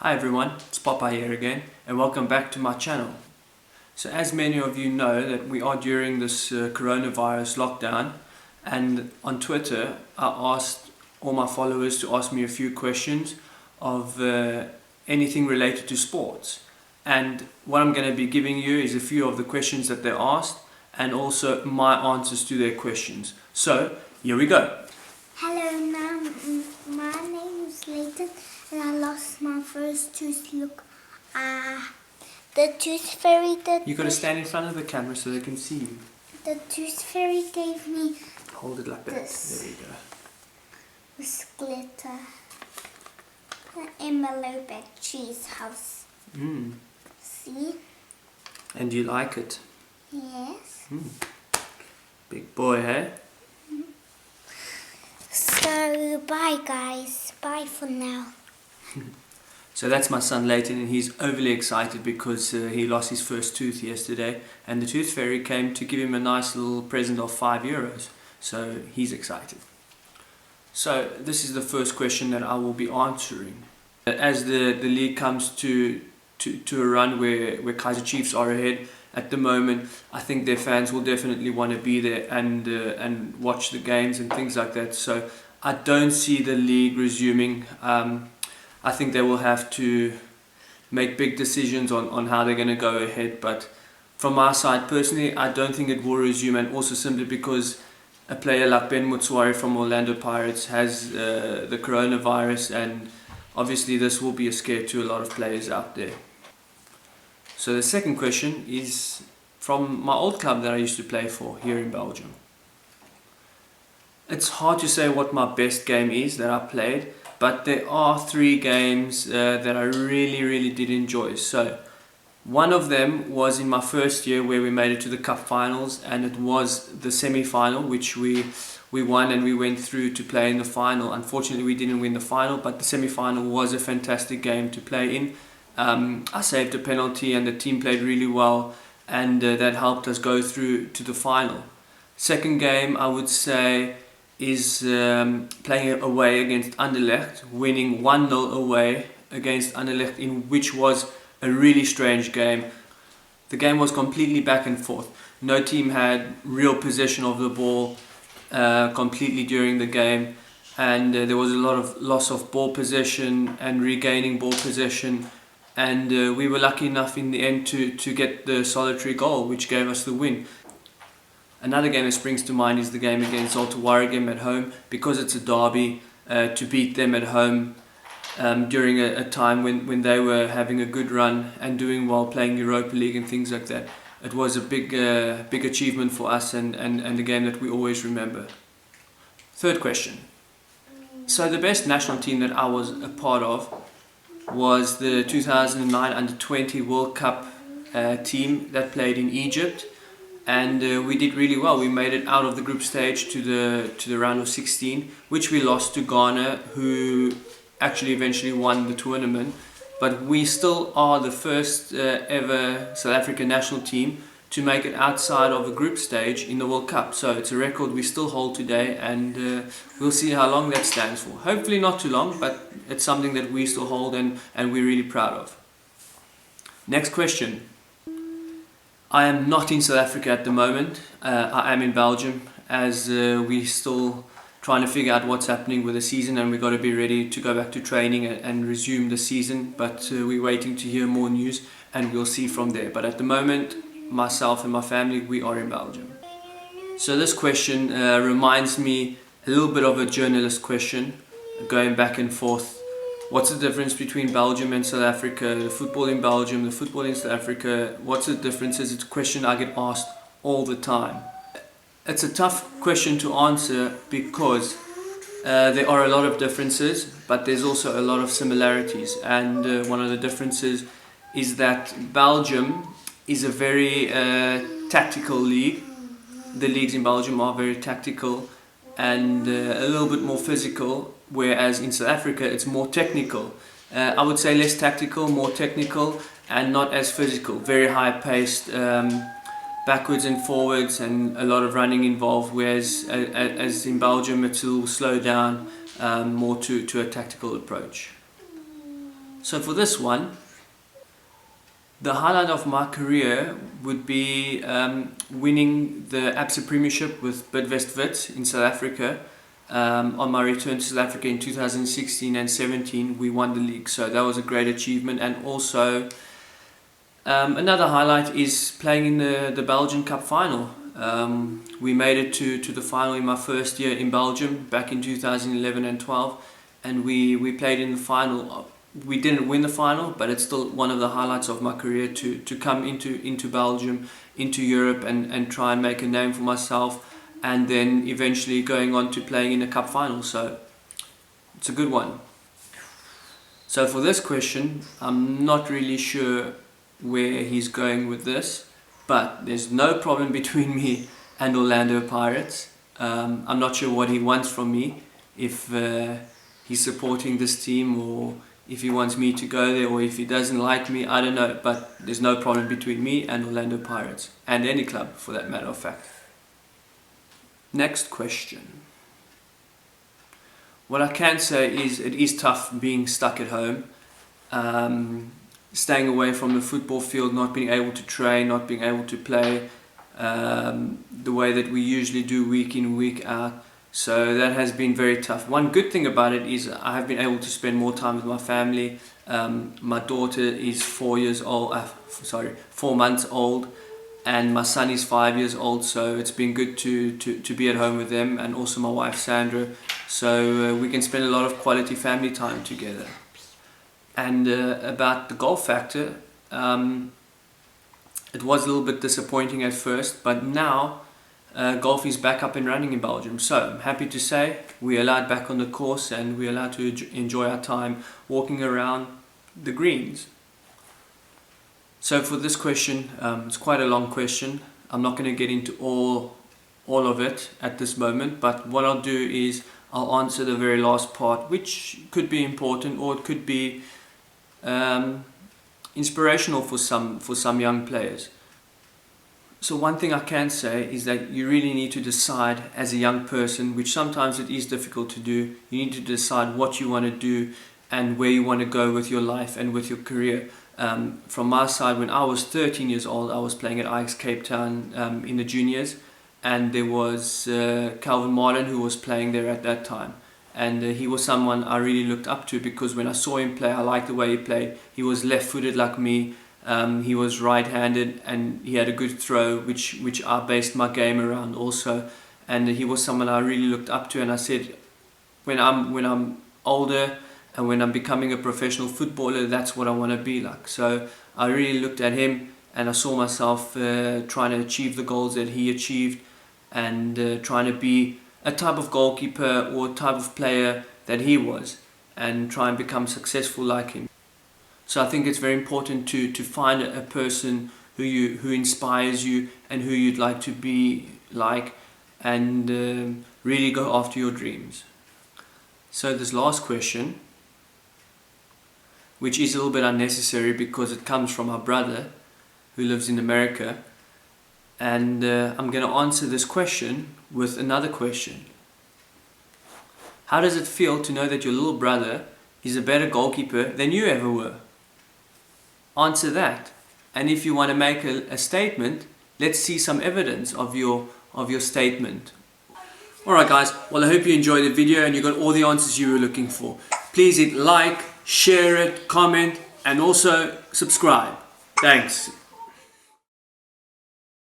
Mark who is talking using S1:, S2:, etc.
S1: Hi everyone, it's Papa here again and welcome back to my channel. So as many of you know that we are during this coronavirus lockdown, and on Twitter I asked all my followers to ask me a few questions of anything related to sports. And what I'm going to be giving you is a few of the questions that they asked and also my answers to their questions. So here we go.
S2: Hello, my name is Leighton and I lost my first tooth. Look, the tooth fairy
S1: You got to stand in front of the camera so they can see you.
S2: The tooth fairy gave me
S1: Hold it like that.
S2: this.
S1: There you go.
S2: This glitter. In my low bed cheese house. See?
S1: And you like it?
S2: Yes.
S1: Big boy, hey?
S2: So, bye guys. Bye for now.
S1: So that's my son Leighton, and he's overly excited because he lost his first tooth yesterday, and the tooth fairy came to give him a nice little present of €5. So he's excited. So this is the first question that I will be answering. As the league comes to a run where Kaizer Chiefs are ahead at the moment, I think their fans will definitely want to be there and watch the games and things like that. So I don't see the league resuming. I think they will have to make big decisions on how they're going to go ahead. But from my side personally, I don't think it will resume, and also simply because a player like Ben Motswari from Orlando Pirates has the coronavirus, and obviously this will be a scare to a lot of players out there. So the second question is from my old club that I used to play for here in Belgium. It's hard to say what my best game is that I played, but there are three games that I really did enjoy. So one of them was in my first year where we made it to the cup finals, and it was the semi-final which we won, and we went through to play in the final. Unfortunately we didn't win the final, but the semi-final was a fantastic game to play in. I saved a penalty and the team played really well, and that helped us go through to the final. Second game I would say is playing away against Anderlecht, winning 1-0 away against Anderlecht, in which was a really strange game. The game was completely back and forth. No team had real possession of the ball completely during the game, and there was a lot of loss of ball possession and regaining ball possession, and we were lucky enough in the end to get the solitary goal which gave us the win. Another game that springs to mind is the game against Zulte Waregem at home, because it's a derby. To beat them at home during a time when they were having a good run and doing well, playing Europa League and things like that, it was a big achievement for us, and a game that we always remember. Third question. So the best national team that I was a part of was the 2009 Under-20 World Cup team that played in Egypt. And we did really well. We made it out of the group stage to the round of 16, which we lost to Ghana, who actually eventually won the tournament. But we still are the first ever South African national team to make it outside of a group stage in the World Cup. So it's a record we still hold today, and we'll see how long that stands for. Hopefully not too long, but it's something that we still hold and we're really proud of. Next question. I am not in South Africa at the moment. I am in Belgium, as we're still trying to figure out what's happening with the season, and we've got to be ready to go back to training and resume the season. But we're waiting to hear more news, and we'll see from there. But at the moment, myself and my family, we are in Belgium. So this question reminds me a little bit of a journalist question, going back and forth. What's the difference between Belgium and South Africa? The football in Belgium, the football in South Africa, what's the differences? It's a question I get asked all the time. It's a tough question to answer because there are a lot of differences, but there's also a lot of similarities. And one of the differences is that Belgium is a very tactical league. The leagues in Belgium are very tactical and a little bit more physical, whereas in South Africa it's more technical. I would say less tactical, more technical, and not as physical. Very high-paced, backwards and forwards, and a lot of running involved, whereas as in Belgium it's a little slow down, more to a tactical approach. So for this one, the highlight of my career would be winning the Absa Premiership with Bidvest Wits in South Africa. On my return to South Africa in 2016 and 17, we won the league, so that was a great achievement. And also another highlight is playing in the Belgian Cup final. We made it to the final in my first year in Belgium back in 2011 and 12, and we played in the final. We didn't win the final, but it's still one of the highlights of my career to come into Belgium, into Europe, and try and make a name for myself, and then eventually going on to playing in a cup final. So it's a good one. So for this question, I'm not really sure where he's going with this, but there's no problem between me and Orlando Pirates. I'm not sure what he wants from me, if he's supporting this team, or if he wants me to go there, or if he doesn't like me, I don't know. But there's no problem between me and Orlando Pirates, and any club for that matter of fact. Next question. What I can say is it is tough being stuck at home, staying away from the football field, not being able to train, not being able to play the way that we usually do week in, week out. So that has been very tough. One good thing about it is I have been able to spend more time with my family. My daughter is 4 months old, and my son is 5 years old. So it's been good to be at home with them, and also my wife Sandra. So we can spend a lot of quality family time together. And about the golf factor, it was a little bit disappointing at first, but now golf is back up and running in Belgium. So I'm happy to say we're allowed back on the course, and we're allowed to enjoy our time walking around the greens. So for this question, it's quite a long question. I'm not going to get into all of it at this moment, but what I'll do is I'll answer the very last part, which could be important, or it could be inspirational for some young players. So one thing I can say is that you really need to decide as a young person, which sometimes it is difficult to do. You need to decide what you want to do and where you want to go with your life and with your career. From my side, when I was 13 years old, I was playing at Ajax Cape Town in the juniors, and there was Calvin Martin who was playing there at that time. And he was someone I really looked up to, because when I saw him play, I liked the way he played. He was left-footed like me. He was right-handed, and he had a good throw, which I based my game around also. And he was someone I really looked up to, and I said, when I'm older and when I'm becoming a professional footballer, that's what I want to be like. So I really looked at him, and I saw myself trying to achieve the goals that he achieved, and trying to be a type of goalkeeper or a type of player that he was, and try and become successful like him. So I think it's very important to find a person who inspires you and who you'd like to be like, and really go after your dreams. So this last question, which is a little bit unnecessary because it comes from my brother who lives in America, and I'm going to answer this question with another question. How does it feel to know that your little brother is a better goalkeeper than you ever were? Answer that. And if you want to make a statement, let's see some evidence of your statement. Alright guys, well I hope you enjoyed the video and you got all the answers you were looking for. Please hit like, share it, comment, and also subscribe. Thanks.